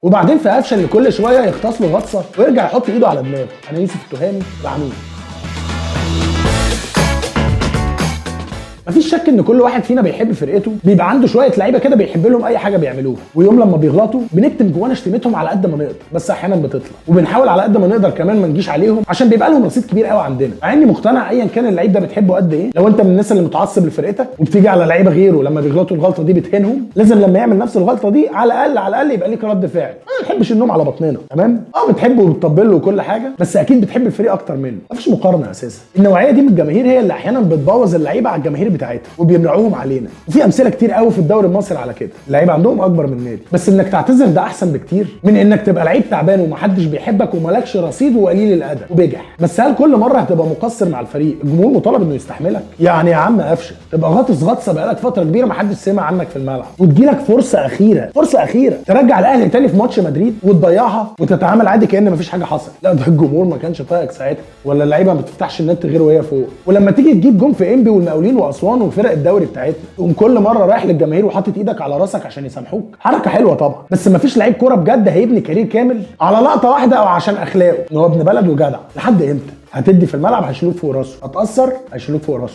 وبعدين في قفشه اللي كل شويه يغطس له غطسه ويرجع يحط ايده على دماغه. انا يوسف التهامي العميد. مفيش شك ان كل واحد فينا بيحب فرقته، بيبقى عنده شويه لعيبه كده بيحب لهم اي حاجه بيعملوها، ويوم لما بيغلطوا بنكتم جوانا شتيمتهم على قد ما نقدر، بس احيانا بتطلع، وبنحاول على قد ما نقدر كمان ما نجيش عليهم عشان بيبقى لهم رصيد كبير قوي عندنا. مع اني مقتنع ايا كان اللعيب ده بتحبه قد ايه، لو انت من الناس اللي متعصب لفرقتك وبتيجي على لعيبه غيره لما بيغلطوا الغلطه دي بتهينهم، لازم لما يعمل نفس الغلطه دي على الاقل يبقى ليك رد فعل. ما بنحبش النوم على بطننا، تمام؟ بتحبه وبتطبل له وكل حاجه، بس اكيد بتحب الفريق اكتر منه، مفيش مقارنه اساسا. النوعيه دي من الجماهير هي اللي احيانا بتبوظ اللعيبه على الجماهير بتاعتها وبيمنعوهم علينا، وفي امثله كتير قوي في الدوري المصري على كده، اللعيبه عندهم اكبر من نادي. بس انك تعتذر ده احسن بكتير من انك تبقى لعيب تعبان ومحدش بيحبك ومالكش رصيد وقليل الادب وبجح. بس هل كل مره هتبقى مقصر مع الفريق الجمهور مطالب انه يستحملك؟ يعني يا عم قفشه تبقى غاطس غطسه بقالك فتره كبيره محدش سمع عنك في الملعب، وتجيلك فرصه اخيره ترجع الاهلي تاني في ماتش مدريد وتضيعها وتتعامل عادي كأن مفيش حاجه حصلت. لا ده الجمهور ما كانش طايقك ساعتها، ولا اللعيبه ما بتفتحش النت غير وهي فوق. ولما تيجي تجيب جون في انبي والمقاولين واسوان وفرق الدوري بتاعتنا، تقوم كل مره رايح للجماهير وحاطط ايدك على راسك عشان يسامحوك. حركه حلوه طبعا، بس مفيش لعيب كوره بجد هيبني كارير كامل على لقطه واحده او عشان اخلاقه ان هو ابن بلد وجدع. لحد امتى؟ هتدي في الملعب هيشيلوك فوق راسه، هتأثر هيشيلوك فوق راسه.